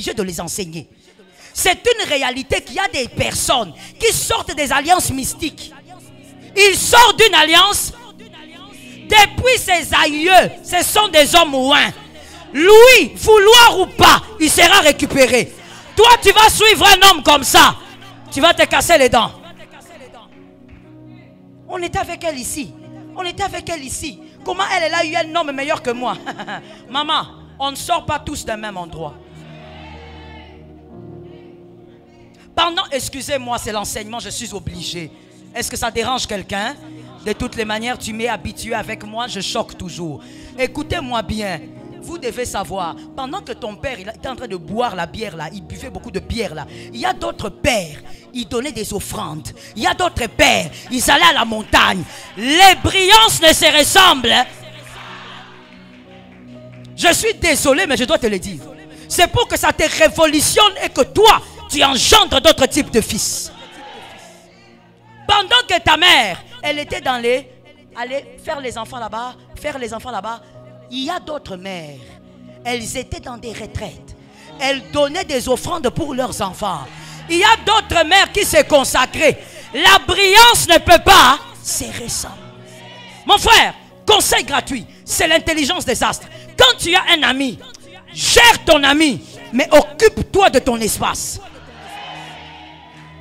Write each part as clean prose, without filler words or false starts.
obligé de les enseigner. C'est une réalité qu'il y a des personnes qui sortent des alliances mystiques. Ils sortent d'une alliance. Depuis ses aïeux, ce sont des hommes ouins. Lui, vouloir ou pas, il sera récupéré. Toi, tu vas suivre un homme comme ça. Tu vas te casser les dents. On était avec elle ici. On était avec elle ici. Comment elle a eu un homme meilleur que moi? Maman, on ne sort pas tous d'un même endroit. Pendant, excusez-moi, c'est l'enseignement, je suis obligé. Est-ce que ça dérange quelqu'un? De toutes les manières, tu m'es habitué avec moi, je choque toujours. Écoutez-moi bien. Vous devez savoir, pendant que ton père il était en train de boire la bière là, il buvait beaucoup de bière là, il y a d'autres pères, ils donnaient des offrandes. Il y a d'autres pères, ils allaient à la montagne. Les brillances ne se ressemblent. Je suis désolé, mais je dois te le dire. C'est pour que ça te révolutionne et que toi, tu engendres d'autres types de fils. Pendant que ta mère, elle était dans les... Allez faire les enfants là-bas, faire les enfants là-bas. Il y a d'autres mères, elles étaient dans des retraites. Elles donnaient des offrandes pour leurs enfants. Il y a d'autres mères qui se consacraient. La brillance ne peut pas se ressembler. Mon frère, conseil gratuit, c'est l'intelligence des astres. Quand tu as un ami, gère ton ami, mais occupe-toi de ton espace.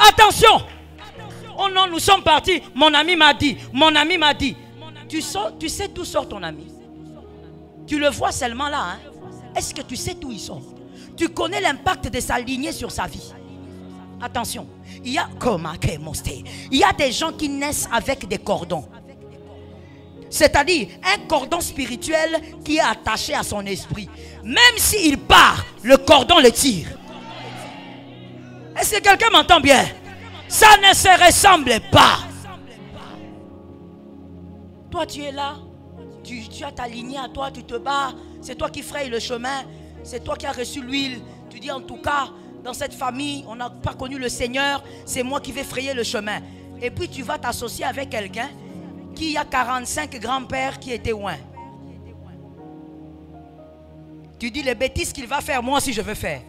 Attention. Oh non, nous sommes partis. Mon ami m'a dit. Mon ami m'a dit. Tu sais d'où sort ton ami? Tu le vois seulement là. Hein? Est-ce que tu sais d'où il sort? Tu connais l'impact de sa lignée sur sa vie. Attention. Il y a des gens qui naissent avec des cordons. C'est-à-dire un cordon spirituel qui est attaché à son esprit. Même s'il part, le cordon le tire. Est-ce que quelqu'un m'entend bien? Ça ne se ressemble pas. Toi, tu es là. Tu as ta lignée à toi, tu te bats. C'est toi qui frayes le chemin. C'est toi qui as reçu l'huile. Tu dis en tout cas, dans cette famille, on n'a pas connu le Seigneur. C'est moi qui vais frayer le chemin. Et puis tu vas t'associer avec quelqu'un qui a 45 grands-pères qui étaient loin. Tu dis les bêtises qu'il va faire, moi aussi je veux faire.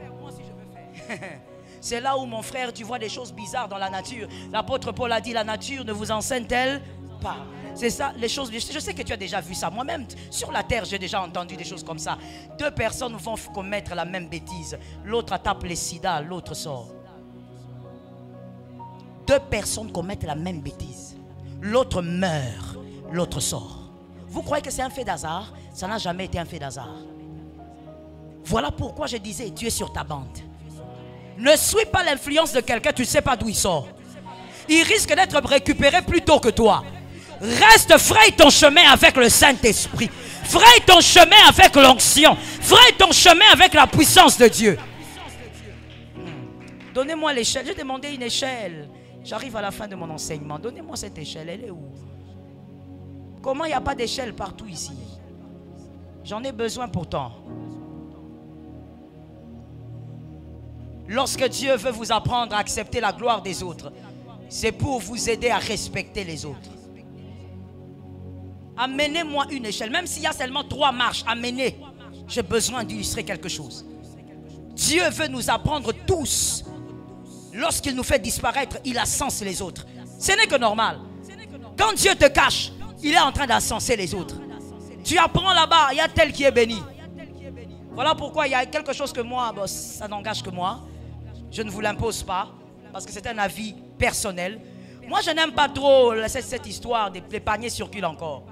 C'est là où mon frère, tu vois des choses bizarres dans la nature. L'apôtre Paul a dit, la nature ne vous enseigne-t-elle pas? C'est ça, les choses. Je sais que tu as déjà vu ça. Moi-même, sur la terre, j'ai déjà entendu des choses comme ça. Deux personnes vont commettre la même bêtise. L'autre tape les sida, l'autre sort. Deux personnes commettent la même bêtise. L'autre meurt, l'autre sort. Vous croyez que c'est un fait d'hasard? Ça n'a jamais été un fait d'hasard. Voilà pourquoi je disais, tu es sur ta bande. Ne suis pas l'influence de quelqu'un, tu ne sais pas d'où il sort. Il risque d'être récupéré plus tôt que toi. Reste, fraye ton chemin avec le Saint-Esprit. Fraye ton chemin avec l'onction. Fraye ton chemin avec la puissance de Dieu. Donnez-moi l'échelle. J'ai demandé une échelle. J'arrive à la fin de mon enseignement. Donnez-moi cette échelle. Elle est où? Comment il n'y a pas d'échelle partout ici? J'en ai besoin pourtant. Lorsque Dieu veut vous apprendre à accepter la gloire des autres, c'est pour vous aider à respecter les autres. Amenez-moi une échelle. Même s'il y a seulement 3 marches, amenez. J'ai besoin d'illustrer quelque chose. Dieu veut nous apprendre tous. Lorsqu'il nous fait disparaître, il ascense les autres. Ce n'est que normal. Quand Dieu te cache, il est en train d'ascenser les autres. Tu apprends là-bas, il y a tel qui est béni. Voilà pourquoi il y a quelque chose que moi, bon, ça n'engage que moi. Je ne vous l'impose pas, parce que c'est un avis personnel. Moi, je n'aime pas trop cette histoire des paniers circulent encore.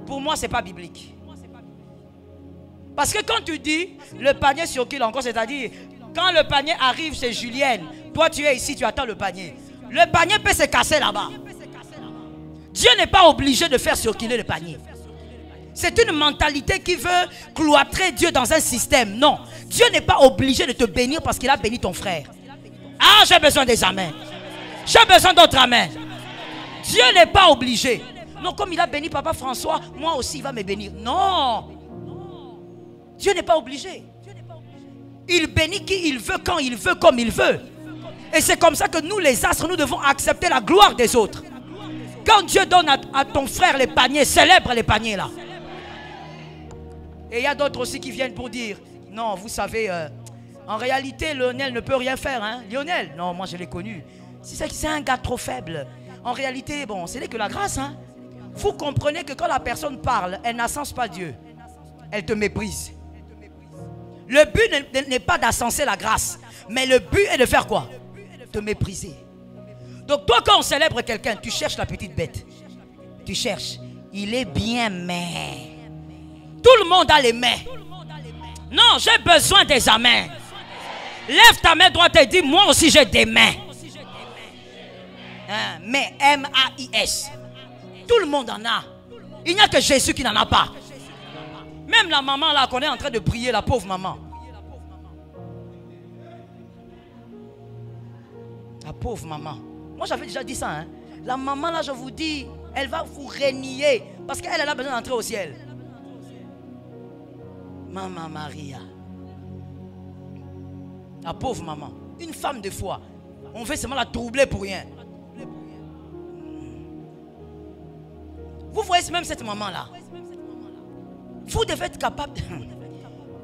Pour moi, ce n'est pas biblique. Parce que quand tu dis le panier circule encore, c'est-à-dire quand le panier arrive chez Julienne, toi tu es ici, tu attends le panier. Le panier peut se casser là-bas. Dieu n'est pas obligé de faire circuler le panier. C'est une mentalité qui veut cloîtrer Dieu dans un système. Non, Dieu n'est pas obligé de te bénir parce qu'il a béni ton frère. Ah, j'ai besoin des amens. J'ai besoin d'autres amens. Dieu n'est pas obligé. Non, comme il a béni Papa François, moi aussi il va me bénir. Non. Dieu n'est pas obligé. Il bénit qui il veut, quand il veut, comme il veut. Et c'est comme ça que nous les astres, nous devons accepter la gloire des autres. Quand Dieu donne à ton frère les paniers, célèbre les paniers là. Et il y a d'autres aussi qui viennent pour dire, non, vous savez, En réalité, Lionel ne peut rien faire. Hein? Lionel, non, moi je l'ai connu. C'est un gars trop faible. En réalité, bon, ce n'est que la grâce. Hein? Vous comprenez que quand la personne parle, elle n'ascense pas Dieu. Elle te méprise. Le but n'est pas d'ascenser la grâce. Mais le but est de faire quoi? Te mépriser. Donc toi, quand on célèbre quelqu'un, tu cherches la petite bête. Tu cherches. Il est bien, mais... Tout le monde a les mains. Non, j'ai besoin des amens. Lève ta main droite et dis, moi aussi j'ai des mains. Hein, mais M-A-I-S. Tout le monde en a. Il n'y a que Jésus qui n'en a pas. Même la maman là qu'on est en train de prier, la pauvre maman. La pauvre maman. Moi j'avais déjà dit ça. Hein. La maman là, je vous dis, elle va vous renier. Parce qu'elle a besoin d'entrer au ciel. Maman Maria. La pauvre maman. Une femme de foi. On veut seulement la troubler pour rien. Vous voyez même cette maman-là. Vous devez être capable.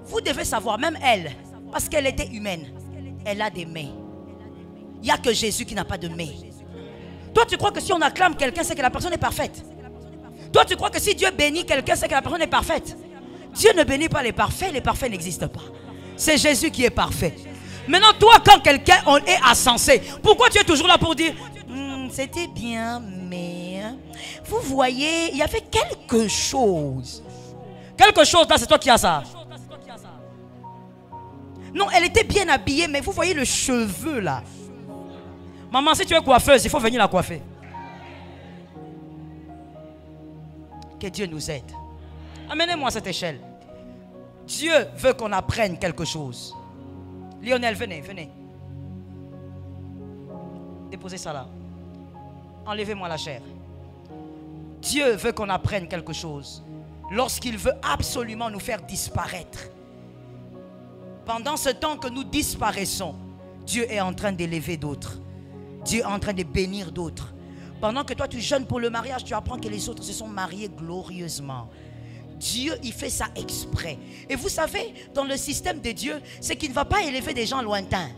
Vous devez savoir, même elle, parce qu'elle était humaine, elle a des mains. Il n'y a que Jésus qui n'a pas de mains. Toi, tu crois que si on acclame quelqu'un, c'est que la personne est parfaite. Toi, tu crois que si Dieu bénit quelqu'un, c'est que la personne est parfaite. Dieu ne bénit pas les parfaits n'existent pas. C'est Jésus qui est parfait. Maintenant, toi, quand quelqu'un est insensé, pourquoi tu es toujours là pour dire c'était bien, mais vous voyez, il y avait quelque chose. Quelque chose là, c'est toi qui as ça. Non, elle était bien habillée, mais vous voyez le cheveu là. Maman, si tu es coiffeuse, il faut venir la coiffer. Que Dieu nous aide. Amenez-moi à cette échelle. Dieu veut qu'on apprenne quelque chose. Lionel, venez, venez. Déposez ça là. Enlevez-moi la chair. Dieu veut qu'on apprenne quelque chose. Lorsqu'il veut absolument nous faire disparaître. Pendant ce temps que nous disparaissons, Dieu est en train d'élever d'autres. Dieu est en train de bénir d'autres. Pendant que toi tu jeûnes pour le mariage, tu apprends que les autres se sont mariés glorieusement. Dieu, il fait ça exprès. Et vous savez, dans le système de Dieu, c'est qu'il ne va pas élever des gens lointains.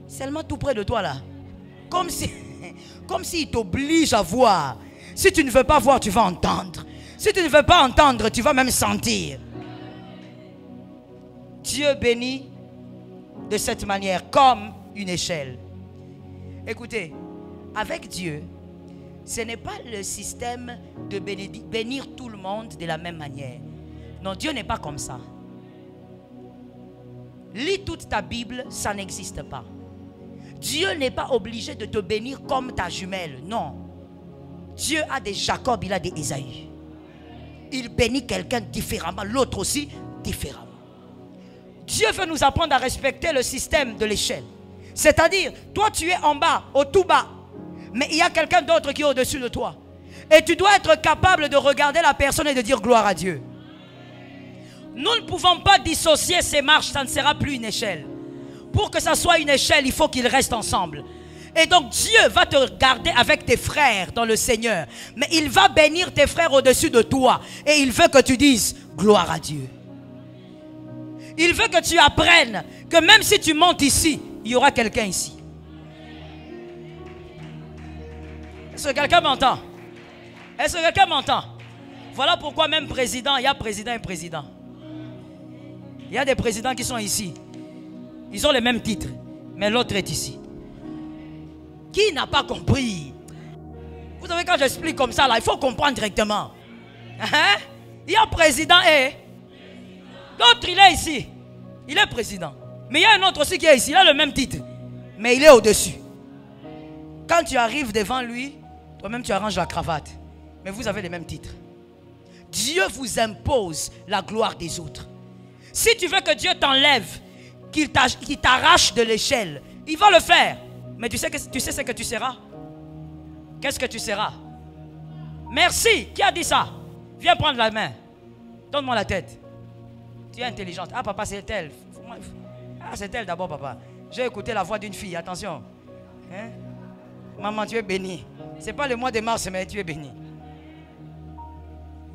Seulement tout près de toi là. Comme s'il t'oblige à voir. Si tu ne veux pas voir, tu vas entendre. Si tu ne veux pas entendre, tu vas même sentir. Dieu bénit de cette manière, comme une échelle. Écoutez, avec Dieu, ce n'est pas le système de bénir tout le monde de la même manière. Non, Dieu n'est pas comme ça. Lis toute ta Bible, ça n'existe pas. Dieu n'est pas obligé de te bénir comme ta jumelle, non. Dieu a des Jacob, il a des Ésaü. Il bénit quelqu'un différemment, l'autre aussi différemment. Dieu veut nous apprendre à respecter le système de l'échelle. C'est-à-dire, toi tu es en bas, au tout bas. Mais il y a quelqu'un d'autre qui est au-dessus de toi. Et tu dois être capable de regarder la personne et de dire gloire à Dieu. Nous ne pouvons pas dissocier ces marches, ça ne sera plus une échelle. Pour que ça soit une échelle, il faut qu'ils restent ensemble. Et donc Dieu va te garder avec tes frères dans le Seigneur. Mais il va bénir tes frères au-dessus de toi. Et il veut que tu dises gloire à Dieu. Il veut que tu apprennes que même si tu montes ici, il y aura quelqu'un ici. Est-ce que quelqu'un m'entend? Est-ce que quelqu'un m'entend? Voilà pourquoi même président, il y a président et président. Il y a des présidents qui sont ici. Ils ont les mêmes titres, mais l'autre est ici. Qui n'a pas compris? Vous savez, quand j'explique comme ça, là, il faut comprendre directement. Hein? Il y a président et l'autre, il est ici. Il est président. Mais il y a un autre aussi qui est ici. Il a le même titre. Mais il est au-dessus. Quand tu arrives devant lui, toi-même tu arranges la cravate. Mais vous avez les mêmes titres. Dieu vous impose la gloire des autres. Si tu veux que Dieu t'enlève, qu'il t'arrache de l'échelle, il va le faire. Mais tu sais ce que tu seras? Qu'est-ce que tu seras? Merci. Qui a dit ça? Viens prendre la main. Donne-moi la tête. Tu es intelligente. Ah papa, c'est elle. Ah, c'est elle d'abord papa. J'ai écouté la voix d'une fille. Attention. Hein? Maman, tu es bénie. Ce n'est pas le mois de mars, mais tu es bénie.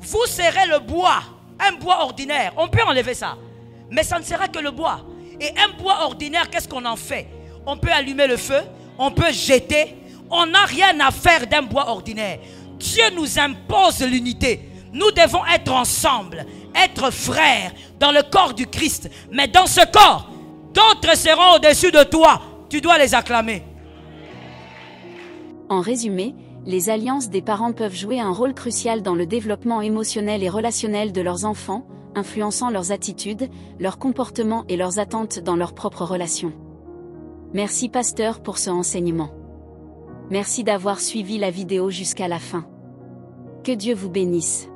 Vous serez le bois. Un bois ordinaire. On peut enlever ça. Mais ça ne sera que le bois. Et un bois ordinaire, qu'est-ce qu'on en fait? On peut allumer le feu, on peut jeter. On n'a rien à faire d'un bois ordinaire. Dieu nous impose l'unité. Nous devons être ensemble, être frères dans le corps du Christ. Mais dans ce corps, d'autres seront au-dessus de toi. Tu dois les acclamer. En résumé, les alliances des parents peuvent jouer un rôle crucial dans le développement émotionnel et relationnel de leurs enfants, influençant leurs attitudes, leurs comportements et leurs attentes dans leurs propres relations. Merci pasteur pour ce enseignement. Merci d'avoir suivi la vidéo jusqu'à la fin. Que Dieu vous bénisse.